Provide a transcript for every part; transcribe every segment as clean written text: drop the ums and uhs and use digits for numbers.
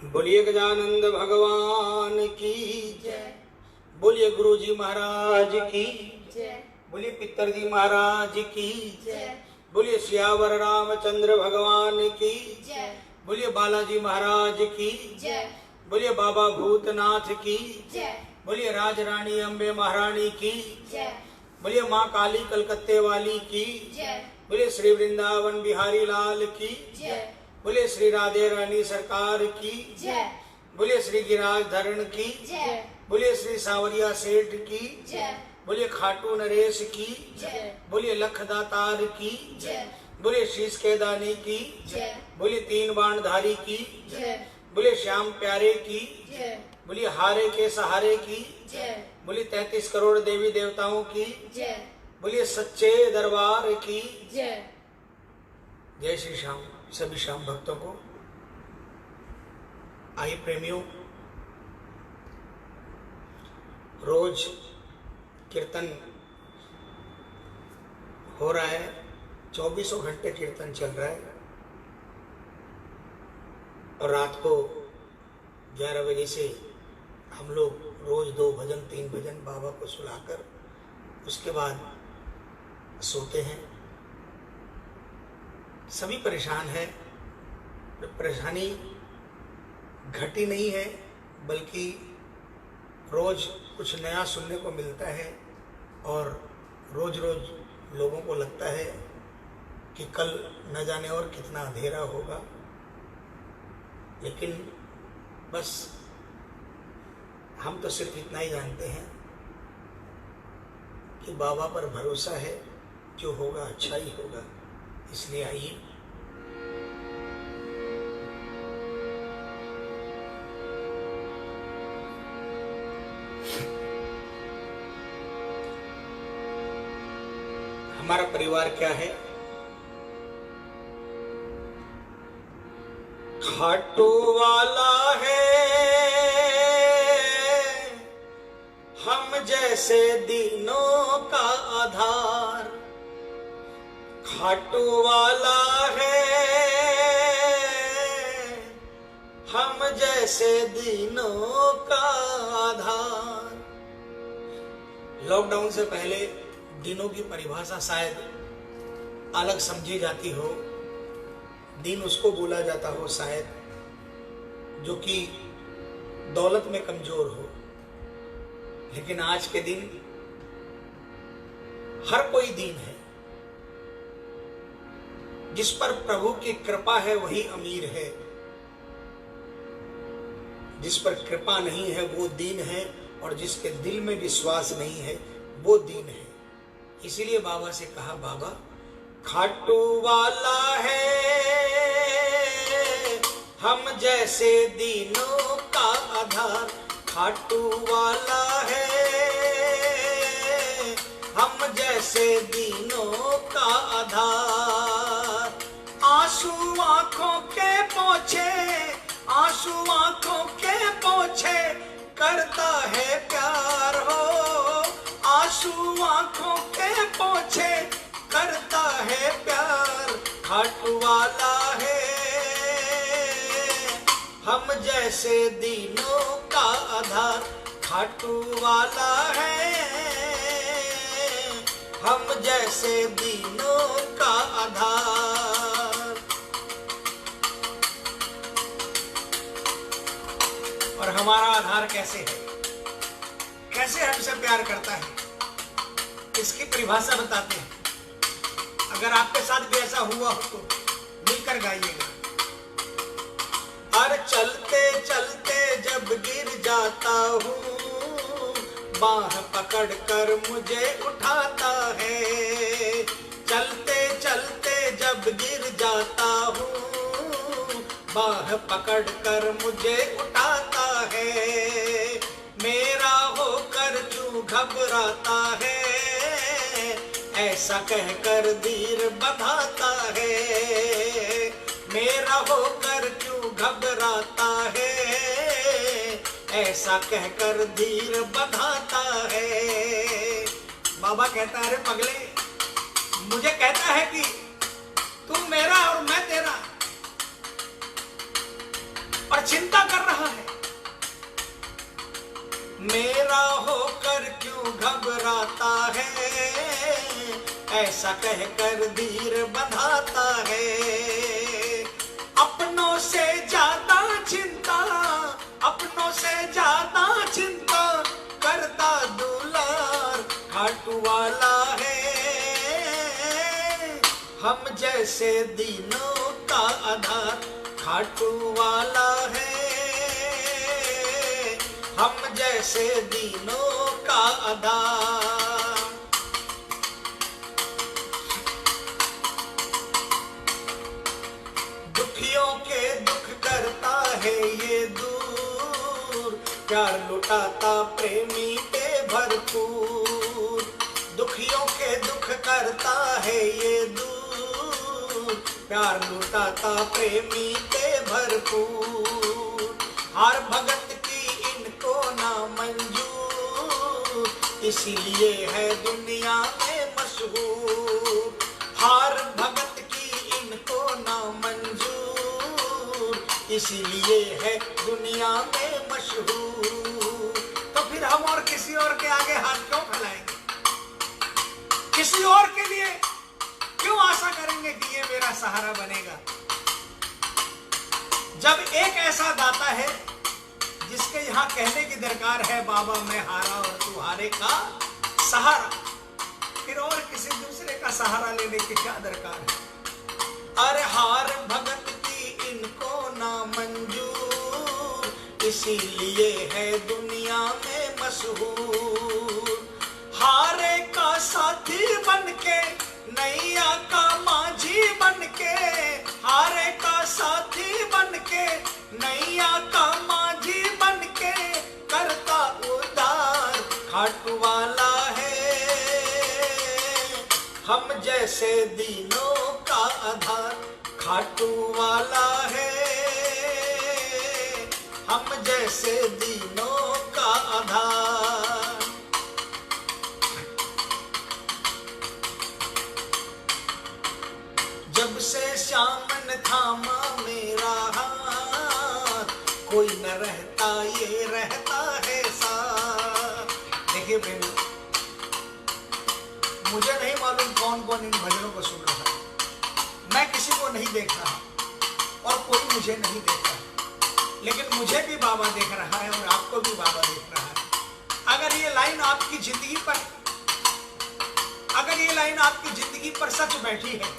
बोलिए गजानंद भगवान की जय। बोलिए गुरु जी महाराज की जय। बोलिए पितर जी महाराज की जय। बोलिए सियावर रामचंद्र भगवान की जय। बोलिए बालाजी महाराज की जय। बोलिए बाबा भूतनाथ की जय। बोलिए राज रानी अम्बे महारानी की जय। बोलिए माँ काली कलकत्ते वाली की जय। बोलिए श्री वृंदावन बिहारी लाल की जय। बोलिए श्री राधे रानी सरकार की जय। बोलिए श्री गिरिराज धरण की जय। बोलिए श्री सावरिया सेठ की जय। बोलिए खाटू नरेश की जय। बोलिए लखदातार की जय। बोलिए शीश केदानी की जय। बोलिए तीन बाणधारी की जय। बोलिए श्याम प्यारे की जय। बोलिए हारे के सहारे की जय। बोलिए 33 करोड़ देवी देवताओं की जय। बोलिए सच्चे दरबार की जय। जय श्री श्याम। सभी श्याम भक्तों को, आइए प्रेमियों, रोज कीर्तन हो रहा है, 24 घंटे कीर्तन चल रहा है और रात को 11 बजे से हम लोग रोज 2 भजन 3 भजन बाबा को सुलाकर उसके बाद सोते हैं। सभी परेशान हैं। परेशानी घटी नहीं है, बल्कि रोज कुछ नया सुनने को मिलता है और रोज रोज लोगों को लगता है कि कल न जाने और कितना अंधेरा होगा। लेकिन बस हम तो सिर्फ इतना ही जानते हैं कि बाबा पर भरोसा है, जो होगा अच्छा ही होगा। इसलिए आइए हमारा परिवार क्या है। खाटू वाला है हम जैसे दीनों का आधार। खाटू वाला है हम जैसे दीनों का आधार। लॉकडाउन से पहले दीनों की परिभाषा शायद अलग समझी जाती हो। दीन उसको बोला जाता हो शायद जो कि दौलत में कमजोर हो। लेकिन आज के दिन हर कोई दीन है। जिस पर प्रभु की कृपा है वही अमीर है, जिस पर कृपा नहीं है वो दीन है, और जिसके दिल में विश्वास नहीं है वो दीन है। इसीलिए बाबा से कहा, बाबा खाटू वाला है हम जैसे दीनों का आधार। खाटू वाला है हम जैसे दीनों का आधार। आंसू आंखों के पोछे, आंसू आंखों के पोछे करता है प्यार हो। आंसू आंखों के पोछे करता है प्यार। खाटू वाला है हम जैसे दीनों का आधार। खाटू वाला है हम जैसे दीनों का आधार। और हमारा आधार कैसे है, कैसे हमसे प्यार करता है, इसकी परिभाषा बताते हैं। अगर आपके साथ भी ऐसा हुआ हो तो मिलकर गाइएगा। और चलते चलते जब गिर जाता हूँ, बाह पकड़ कर मुझे उठाता है। चलते चलते जब गिर जाता हूँ, बाह पकड़ कर मुझे उठाता है। मेरा होकर क्यों घबराता है, ऐसा कहकर धीर बंधाता है। मेरा होकर क्यों घबराता है, ऐसा कहकर धीर बंधाता है। बाबा कहता है, अरे पगले, मुझे कहता है कि तुम मेरा और मैं तेरा, और चिंता कर रहा है। मेरा होकर क्यों घबराता है, ऐसा कहकर धीर बंधाता है। अपनों से ज्यादा चिंता, अपनों से ज्यादा चिंता करता दुलार खाटू वाला है। हम जैसे दीनों का आधार खाटू वाला है। हम जैसे दीनों का आधार। दुखियों के दुख करता है ये दूर, प्यार लुटाता प्रेमी पे भरपूर। दुखियों के दुख करता है ये दूर, प्यार लुटाता प्रेमी पे भरपूर। हार भगत की इनको ना मंजूर, इसीलिए है दुनिया में मशहूर। हार भगत की इनको ना मंजूर, इसीलिए है दुनिया में मशहूर। तो फिर हम और किसी और के आगे हाथ क्यों फैलाएंगे? किसी और के लिए क्यों आशा करेंगे कि ये मेरा सहारा बनेगा, जब एक ऐसा दाता है जिसके यहाँ कहने की दरकार है, बाबा मैं हारा और तू हारे का सहारा। फिर और किसी दूसरे का सहारा लेने की क्या दरकार है? अरे हार भगत की इनको ना मंजूर, इसीलिए है दुनिया में मशहूर। हारे का साथी बनके, नैया का माझी बनके, हारे का साथी बनके, नैया का माझी बनके करता उद्धार खाटू वाला है। हम जैसे दीनों का आधार खाटू वाला है। हम जैसे दीनों का आधार। जब से श्याम ने थामा मेरा हाथ, कोई न रहता ये रहता है साथ। देखिए बहनों, मुझे नहीं मालूम कौन कौन इन भजनों को सुन रहा है। मैं किसी को नहीं देख रहा और कोई मुझे नहीं देख रहा, लेकिन मुझे भी बाबा देख रहा है और आपको भी बाबा देख रहा है। अगर ये लाइन आपकी जिंदगी पर, अगर ये लाइन आपकी जिंदगी पर सच बैठी है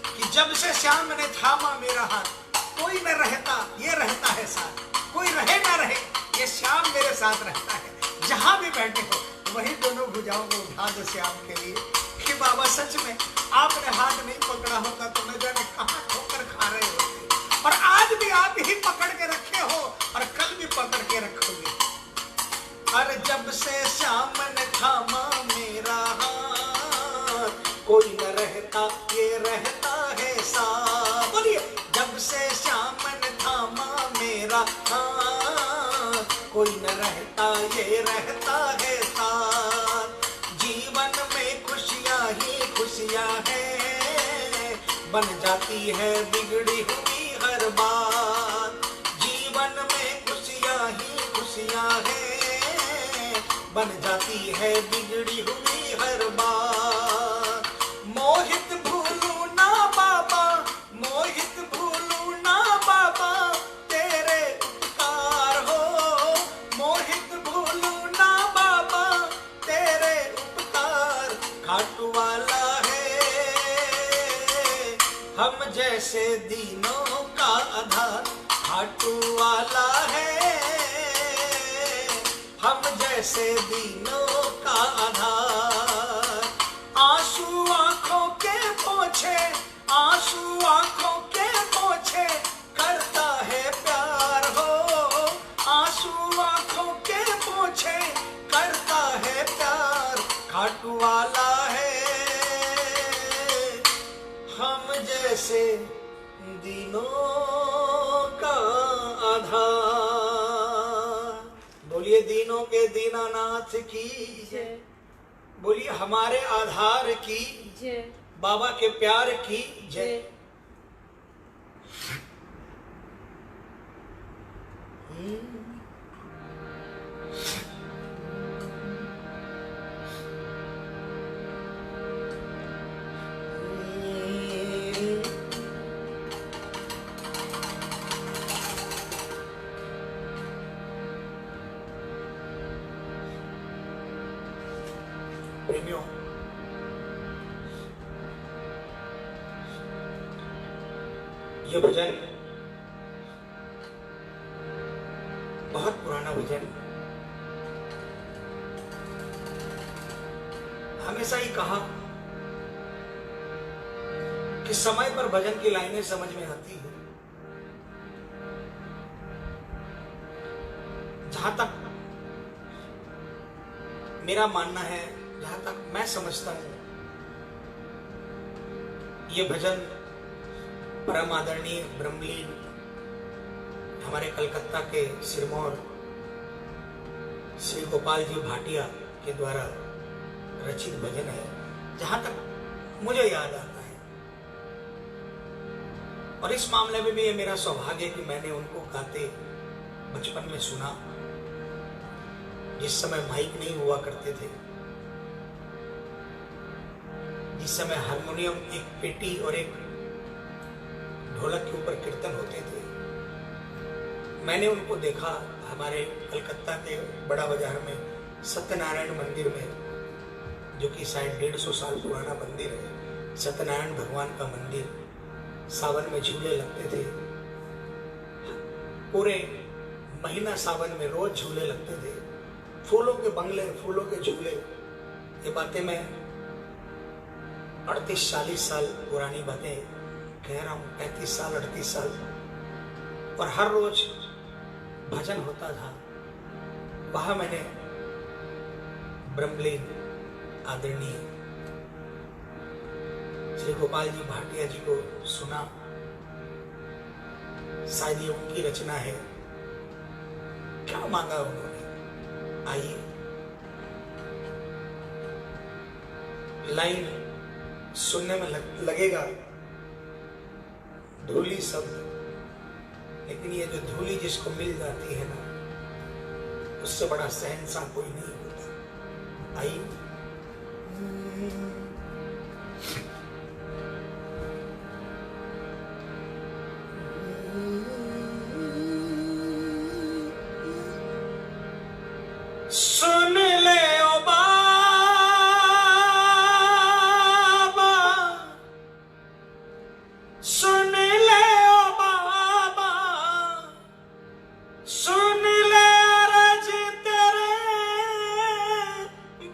कि जब से श्याम ने थामा मेरा हाथ, कोई न रहता ये रहता है साथ, कोई रहे ना रहे ये श्याम मेरे साथ रहता है। जहां भी बैठे हो वही दोनों भुजाओं को उठा दो श्याम के लिए कि बाबा सच में आपने हाथ नहीं पकड़ा होता तो न जाने कहां ठोकर खा रहे होते। और आज भी आप ही पकड़ के रखे हो और कल भी पकड़ के रखोगे। अरे जब से श्याम ने थामा मेरा हाथ, कोई न रहता ये रहता है साथ। बोलिए, जब से श्याम ने थामा मेरा हाथ, कोई न रहता ये रहता है साथ। जीवन में खुशियां ही खुशियां हैं, बन जाती है बिगड़ी हुई हर बात। जीवन में खुशियां ही खुशियां हैं, बन जाती है बिगड़ी हुई हर बात। मोहित भूलू ना बाबा, मोहित भूलू ना बाबा तेरे उपकार हो। मोहित भूलू ना बाबा तेरे उपकार खाटू वाला है। हम जैसे दीनों का आधार खाटू वाला है। हम जैसे दीनों का आधार। आंसू आंखों के पोछे, आंसू आंखों के पोछे करता है प्यार हो। आंसू आंखों के पोछे करता है प्यार खाटू वाला है। हम जैसे दीनों का आधार। बोलिए दीनों के दीनानाथ की जय। बोलिए हमारे आधार की जय। बाबा के प्यार की जय। प्रेमियों, यह भजन बहुत पुराना भजन, हमेशा ही कहा कि समय पर भजन की लाइनें समझ में आती है। जहां तक मेरा मानना है, जहां तक मैं समझता हूं, यह भजन परम आदरणीय ब्रह्मलीन हमारे कलकत्ता के सिरमौर श्री गोपाल जी भाटिया के द्वारा रचित भजन है, जहां तक मुझे याद आता है। और इस मामले में भी ये मेरा सौभाग्य है कि मैंने उनको गाते बचपन में सुना, जिस समय माइक नहीं हुआ करते थे, जिस समय हारमोनियम एक पेटी और एक ढोलक के ऊपर कीर्तन होते थे। मैंने उनको देखा हमारे कलकत्ता के बड़ा बाजार में सत्यनारायण मंदिर में, जो कि शायद 150 साल पुराना मंदिर है। सत्यनारायण भगवान का मंदिर, सावन में झूले लगते थे, पूरे महीना सावन में रोज झूले लगते थे, फूलों के बंगले, फूलों के झूले। ये बातें मैं 38-40 साल पुरानी बातें कह रहा हूँ, 35 साल 38 साल। और हर रोज भजन होता था, वहां मैंने ब्रह्मलीन आदरणीय श्री गोपाल जी भाटिया जी को सुना। शायद ये उनकी रचना है। क्या मांगा उन्होंने, आइए लाइन सुनने में लगेगा धूली शब्द, लेकिन ये जो धूली जिसको मिल जाती है ना, उससे बड़ा शहंशाह कोई नहीं होता। आइए सुन ले ओ बाबा, सुन ले ओ बाबा, सुन ले अरज तेरे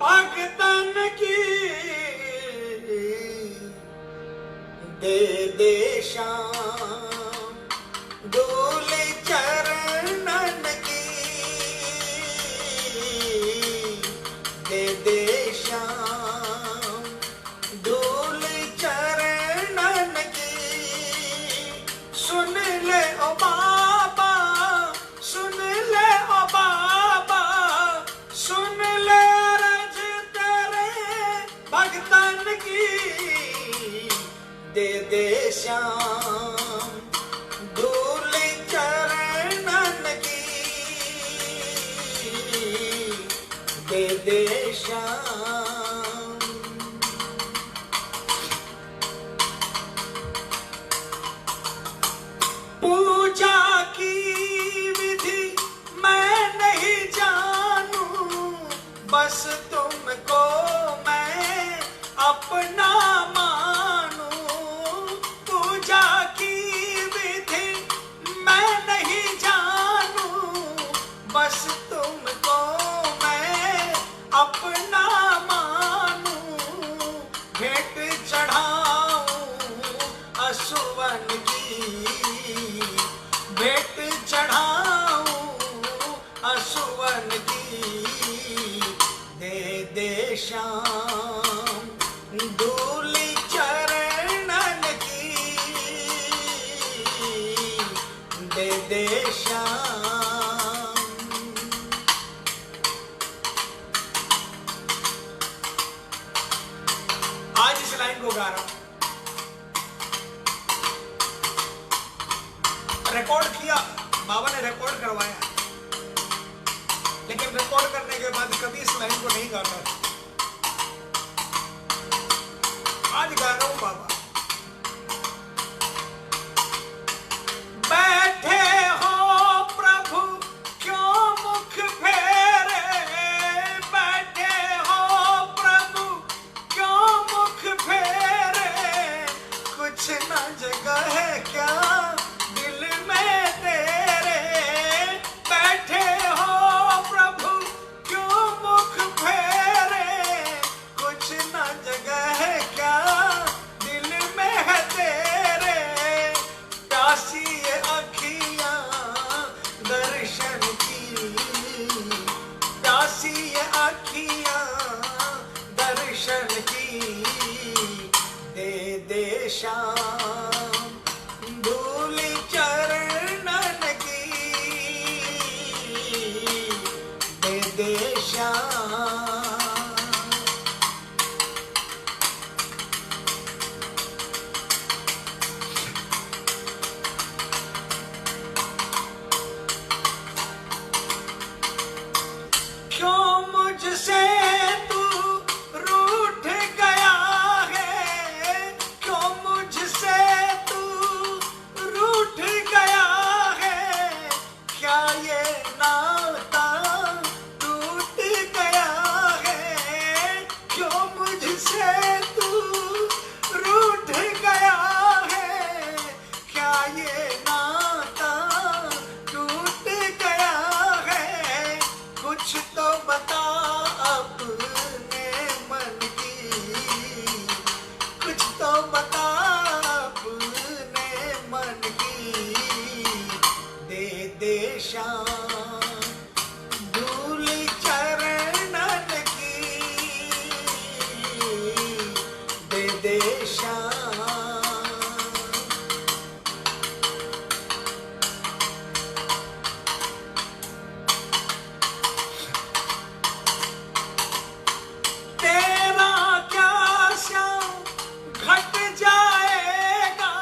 भगतन की, दे दे शाम धूल चरणन की, दे दे शाम धूल चरणन की। सुन ले ओ बाबा, सुन ले ओ बाबा, सुन ले अरज तेरे भगतन की, दे दे श्याम धूल चरणन की, दे दे श्याम। पूजा की विधि मैं नहीं जानूं, बस तुमको मैं अपना मानूं। पूजा की विधि मैं नहीं जानूं, बस तुमको मैं अपना मानूं। भेंट चढ़ाऊं असुवन की, भेंट चढ़ाऊं असुवन की, दे दे श्याम धूल चरणन की, दे दे श्याम। आज इस लाइन को गा रहा हूं, रिकॉर्ड किया, बाबा ने रिकॉर्ड करवाया। लेकिन रिकॉर्ड करने के बाद कभी इस लाइन को नहीं गाता था। आज गा रहा हूं बाबा। बैठे हो प्रभु क्यों मुख फेरे, बैठे हो प्रभु क्यों मुख फेरे, कुछ न जगह है क्या दिल में तेरे, बैठे हो प्रभु क्यों मुख फेरे, कुछ न जगह है क्या दिल में है तेरे, प्यासी ये अखियां दर्शन की, प्यासी ये अखियां दर्शन की, दे दे शाम धूल चरणन की, दे दे शाम। क्यों मुझसे तू रूठ गया है, क्यों मुझसे तू रूठ गया है, क्या ये नाता टूट गया है, क्यों मुझसे तू रूठ गया है, क्या ये नाता टूट गया है, कुछ तो बता अपने मन की, कुछ तो बता अपने मन की, दे दे शाम धूल चरणन की, दे दे शाम। तेरा क्या श्याम घट जाएगा,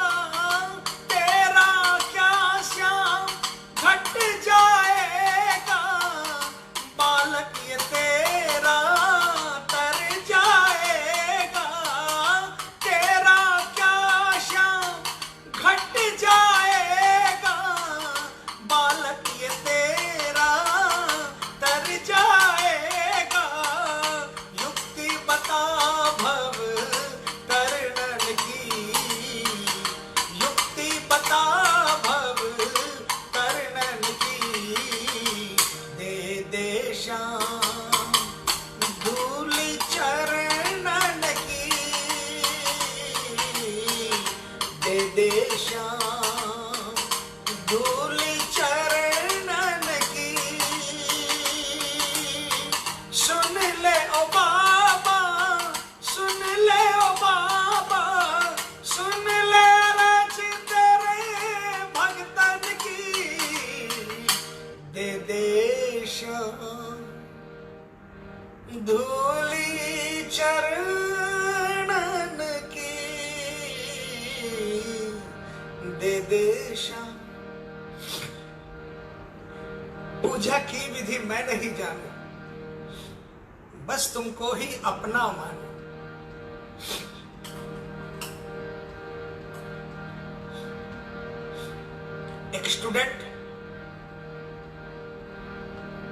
तेरा क्या श्याम घट जाएगा, बालक ये तेरा तर जाएगा, तेरा क्या श्याम घट जाएगा, बालक ये तेरा तर जाएगा, युक्ति बता भव तरणन की, युक्ति बता भव तरणन की, दे दे शाम धूल चरणन की, दे दे शाम धूल चरणन की, सुन ले ओ बाबा, सुन ले ओ बाबा, सुन ले रज तेरे भगतन की, दे दे शाम धूली चरणन की, दे दे शाम। पूजा की विधि मैं नहीं जानू, बस तुमको ही अपना मानो, एक स्टूडेंट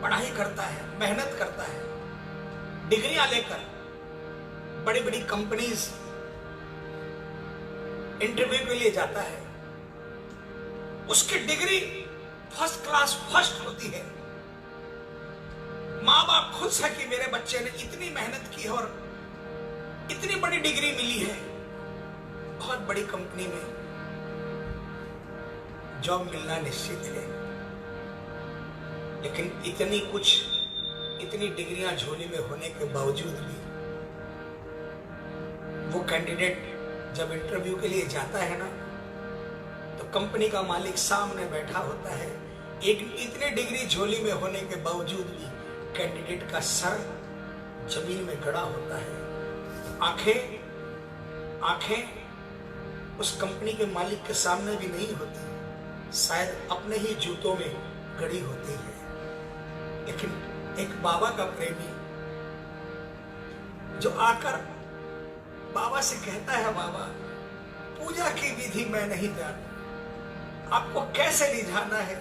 पढ़ाई करता है, मेहनत करता है, डिग्रियां लेकर बड़ी बड़ी कंपनीज इंटरव्यू के लिए जाता है, उसकी डिग्री फर्स्ट क्लास फर्स्ट होती है, माँ बाप खुश है कि मेरे बच्चे ने इतनी मेहनत की है और इतनी बड़ी डिग्री मिली है, बहुत बड़ी कंपनी में जॉब मिलना निश्चित है, लेकिन इतनी डिग्रियां झोली में होने के बावजूद भी वो कैंडिडेट जब इंटरव्यू के लिए जाता है ना, तो कंपनी का मालिक सामने बैठा होता है, एक इतनी डिग्री झोली में होने के बावजूद भी कैंडिडेट का सर जमीन में गड़ा होता है, आंखें उस कंपनी के मालिक के सामने भी नहीं होती, शायद अपने ही जूतों में गड़ी होती है, लेकिन एक बाबा का प्रेमी जो आकर बाबा से कहता है, बाबा पूजा की विधि मैं नहीं जानता, आपको कैसे रिझाना है,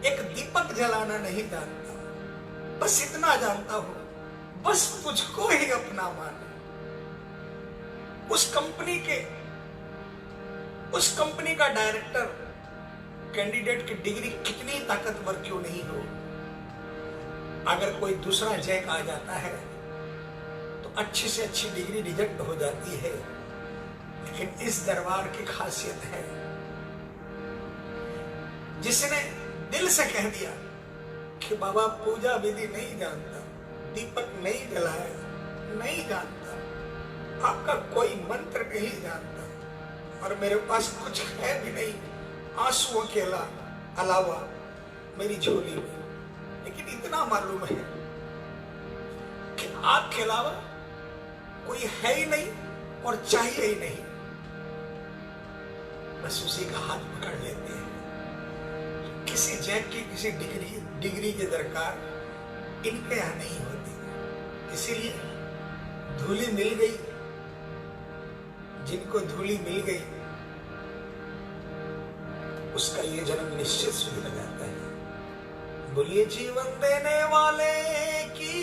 एक दीपक जलाना नहीं जानता, बस इतना जानता हूं, बस तुझको ही अपना मानो। उस कंपनी का डायरेक्टर कैंडिडेट की डिग्री कितनी ताकतवर क्यों नहीं हो, अगर कोई दूसरा जैक आ जाता है तो अच्छी से अच्छी डिग्री रिजेक्ट हो जाती है। लेकिन इस दरबार की खासियत है, जिसने दिल से कह दिया कि बाबा पूजा विधि नहीं जानता, दीपक नहीं जलाया, नहीं जानता, आपका कोई मंत्र नहीं जानता, और मेरे पास कुछ है भी नहीं आंसुओं के अलावा मेरी झोली में, लेकिन इतना मालूम है कि आपके अलावा कोई है ही नहीं और चाहिए ही नहीं, बस उसी का हाथ पकड़ लेते हैं। किसी जैक की किसी डिग्री की दरकार इनके यहां नहीं होती, इसीलिए धूली मिल गई, जिनको धूली मिल गई उसका ये जन्म निश्चित सुधर जाता है। बोलिए जीवन देने वाले की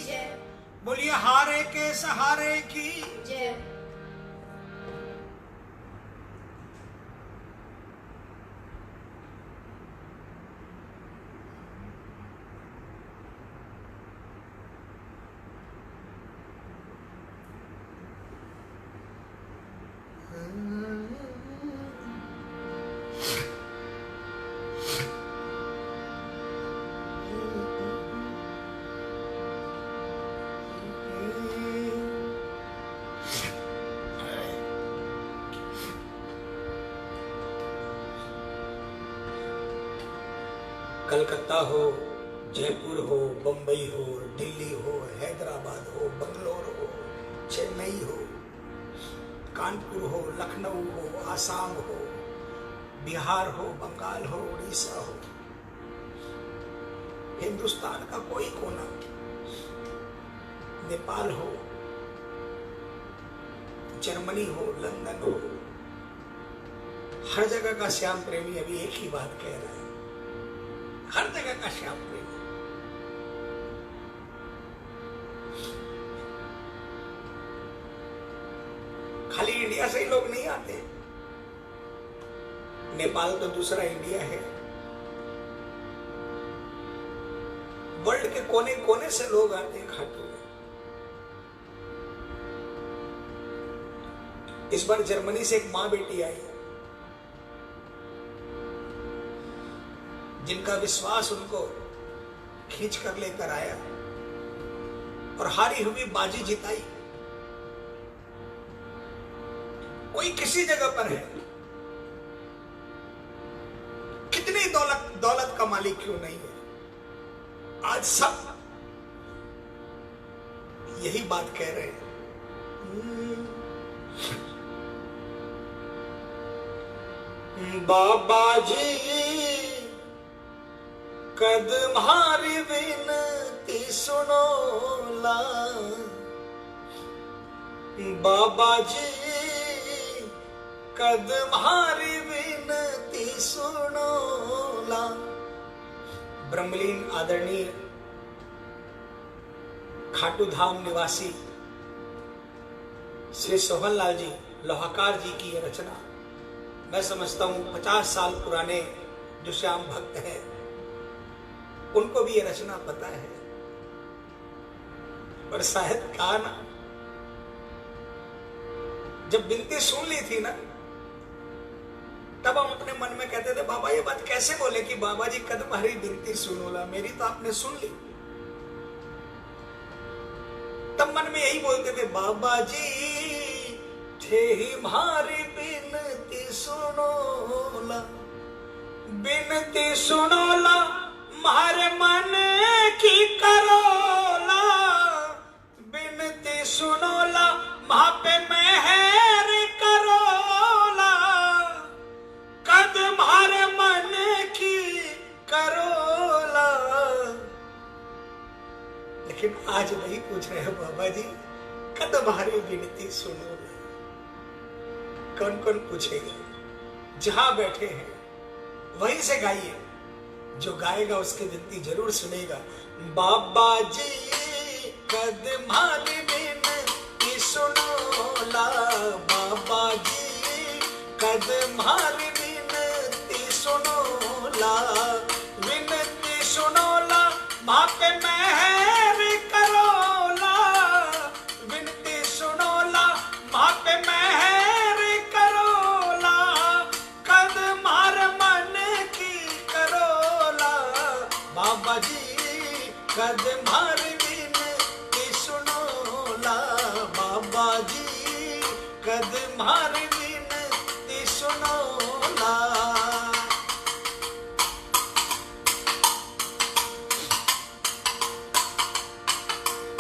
जय, बोलिए हारे के सहारे की जय। कलकत्ता हो, जयपुर हो, बंबई हो, दिल्ली हो, हैदराबाद हो, बंगलोर हो, चेन्नई हो, कानपुर हो, लखनऊ हो, आसाम हो, बिहार हो, बंगाल हो, उड़ीसा हो, हिंदुस्तान का कोई कोना, नेपाल हो, जर्मनी हो, लंदन हो, हर जगह का श्याम प्रेमी अभी एक ही बात कह रहा है, हर जगह का श्याम प्रेमी। खाली इंडिया से ही लोग नहीं आते, नेपाल तो दूसरा इंडिया है, वर्ल्ड के कोने कोने से लोग आते हैं खाटू में। इस बार जर्मनी से एक मां बेटी आई, जिनका विश्वास उनको खींच कर लेकर आया और हारी हुई बाजी जिताई। कोई किसी जगह पर है, कितनी दौलत का मालिक क्यों नहीं है, आज सब यही बात कह रहे हैं। बाबा जी कद म्हारी विनती सुनो ला, बाबा जी कद म्हारी विनती सुनो ला। ब्रह्मलीन आदरणीय खाटू धाम निवासी श्री सोहनलाल जी लोहाकार जी की यह रचना, मैं समझता हूं 50 साल पुराने जो श्याम भक्त हैं उनको भी ये रचना पता है, पर शायद कहा ना, जब विनती सुन ली थी ना, तब हम अपने मन में कहते थे बाबा ये बात कैसे बोले कि बाबा जी कद तुम्हारी विनती सुनोला, मेरी तो आपने सुन ली। तब मन में यही बोलते थे बाबा जी थे ही मारी विनती सुनोला, विनती सुनोला मारे मन की करोला, विनती सुनोला महा पे मेहर करोला, कद मारे मन की करोला। लेकिन आज वही पूछ रहे हैं बाबा जी, कद हमारी विनती सुनो ना। कौन कौन पूछेगा? जहां बैठे हैं वहीं से गाइए, जो गाएगा उसकी विनती जरूर सुनेगा। बाबा जी कद हमारी विनती सुनो ला, बाबा जी कद हमारी विनती सुनो ला, विनती सुनो ला, माँ पे मेहर करो ला, विनती सुनो ला, माँ पे मेहर करो ला, कद मार मन की करो ला, बाबा जी कद मार विनती सुनो ला, बाबा जी कद मार विनती सुनो ला।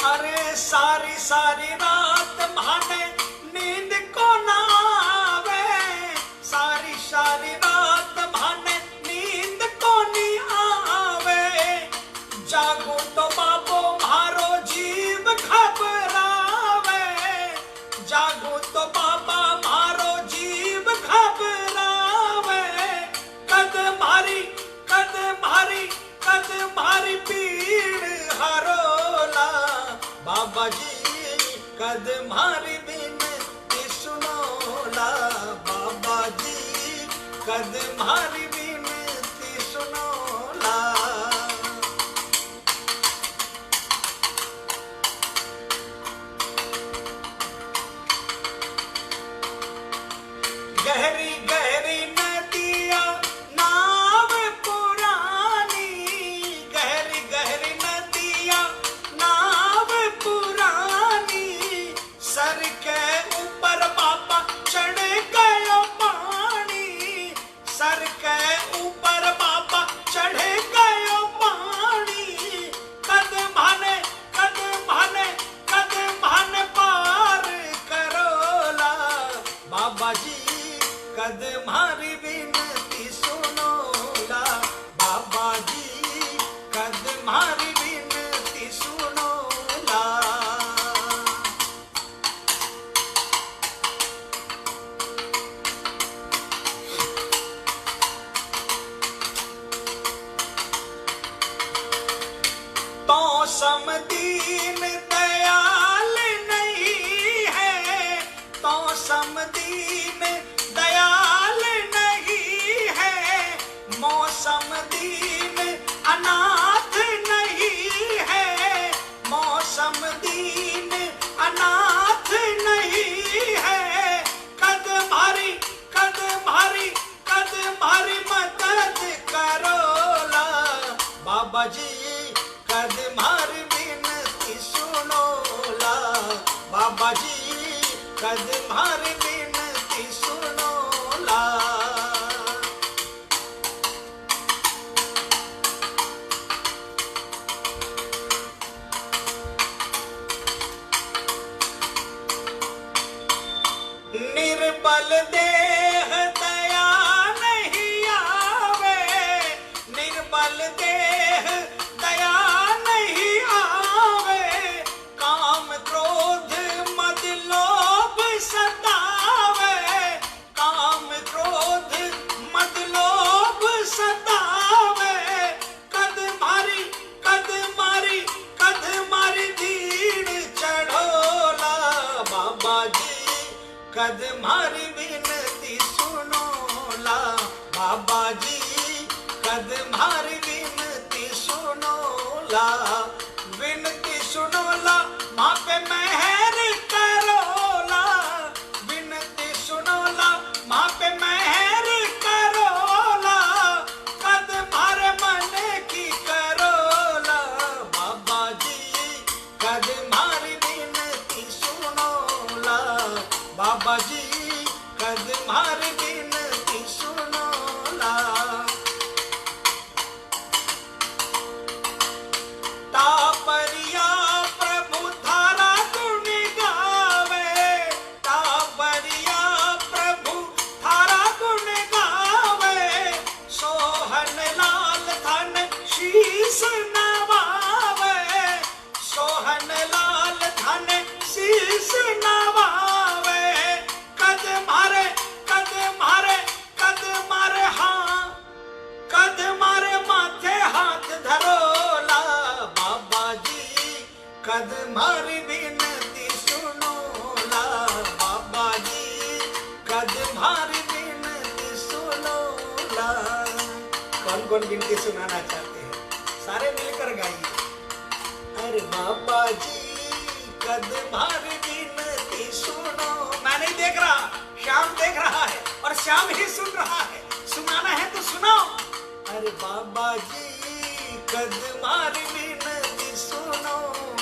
अरे सारी सारी रात भाने नींद को ना आवे, सारी सारी रात भाने नींद को नहीं आवे, जागो तो बाबो मारो जीव घबरावे, जागो तो बाबा मारो जीव घबरावे, कद मारी कद मारी कद मारी पीड़ हरोला, बाबा जी कद मारी विनती सुनो ला, बाबा जी कद मारी विनती सुनो ला। गहरी गहरी नदिया नाव पुरानी, गहरी गहरी नदिया नाव पुरानी, सर के ऊपर बाबा चढ़ गयो पानी, सर के ऊपर बाबा चढ़ गयो पानी, कद माने कद माने कद माने पार करोला, बाबा जी कद मारी विनती सुनो ला, बाबा जी कद मारी विनती सुनो ला। तो समदीन दयाल नहीं है, तो समदीन दयाल नहीं है, मौसम दीन अनाथ नहीं है, मौसम दीन अनाथ नहीं है, कद मारी कद मारी कद मारी मदद करोला, बाबा जी कद मारी विनती सुनो ला, बाबा जी कद मारी विनती सुनो ला। निर्बल देह दया नहीं आवे, निर्बल देह दया नहीं आवे, काम क्रोध मद लोभ सतावे, काम क्रोध मद लोभ सतावे, कद मारी कद मारी कद मारी धीड़ चढ़ोला, बाबा जी कद मारी विनती सुनो ला, बाबा जी कद मारी विनती सुनो ला, विनती सुनो ला, माँ पे मेहर करो ला, विनती सुनो ला, माँ पे मेहर करो ला, कद मारे मन की करो ला, बाबा जी कद मारी विनती सुनो ला, बाबा जी कद मारी विनती सुनो ला। कद मारी विनती सुनो ला बाबा जी, कद मारी विनती सुनो ला। कौन कौन विनती सुनाना चाहते हैं? सारे मिलकर गाइए। अरे बाबा जी कद मारी विनती सुनो। मैं नहीं देख रहा, श्याम देख रहा है और श्याम ही सुन रहा है। सुनाना है तो सुनाओ। अरे बाबा जी कद मारी विनती सुनो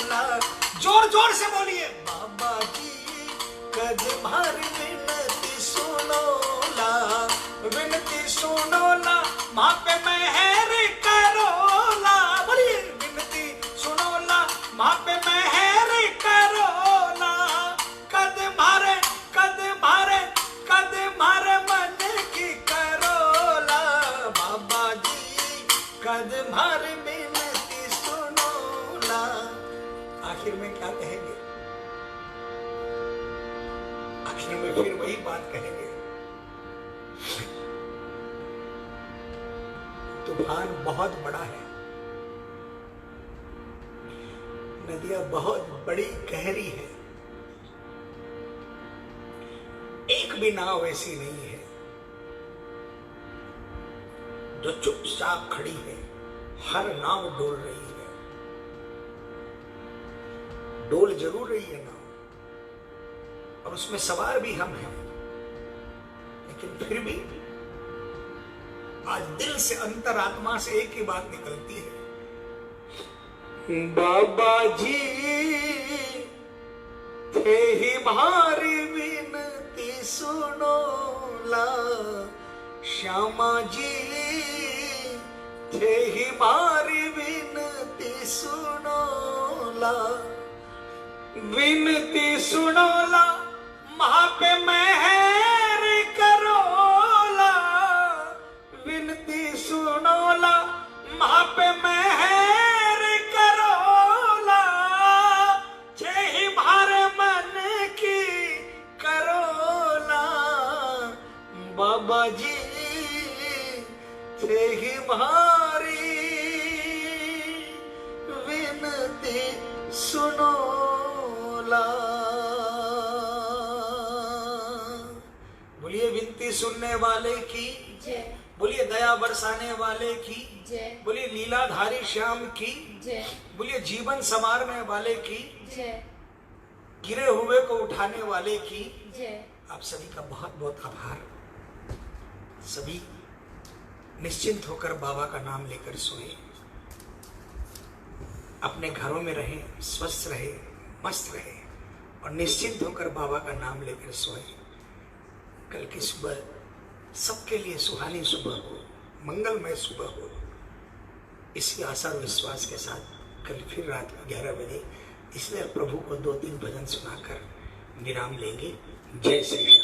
ला। जोर जोर से बोलिए। बाबा जी कद मारी विनती सुनो ला, विनती सुनो ला, माँ पे मेहर करो ला। बोलिए विनती सुनो ला, माँ पे मेहर करो ला। कद मारे कद मारे कद मारे मन की करो ला। बाबा जी कद मारे विनती सुनो ला। आखिर में क्या कहेंगे? आखिर में फिर वही बात कहेंगे। तूफान बहुत बड़ा है, नदियां बहुत बड़ी गहरी है, एक भी नाव ऐसी नहीं है जो चुपचाप खड़ी है। हर नाव डोल रही है, डोल जरूर रही है नाव, और उसमें सवार भी हम हैं। लेकिन फिर भी आज दिल से, अंतरात्मा से एक ही बात निकलती है। बाबा जी थे ही भारी विनती सुनो ला। श्यामा जी थे ही भारी विनती सुनो ला। विनती सुनो ला, माँ पे मेहर करो ला। विनती सुनो ला, माँ पे मेहर करो ला। ही भारे मन की करो ला। बाबा जी थे ही भारी विनती सुनो ला। बोलिए विनती सुनने वाले की जय। बोलिए दया बरसाने वाले की जय। बोलिए लीलाधारी श्याम की जय। बोलिए जीवन संवारने वाले की जय। गिरे हुए को उठाने वाले की जय। आप सभी का बहुत बहुत आभार। सभी निश्चिंत होकर बाबा का नाम लेकर सोए, अपने घरों में रहे, स्वस्थ रहे, मस्त रहे, और निश्चिंत होकर बाबा का नाम लेकर सोए। कल की सुबह सबके लिए सुहानी सुबह हो, मंगलमय सुबह हो, इसी आशा और विश्वास के साथ कल फिर रात को 11 बजे इसलिए प्रभु को 2-3 भजन सुनाकर विराम लेंगे। जय श्री राम।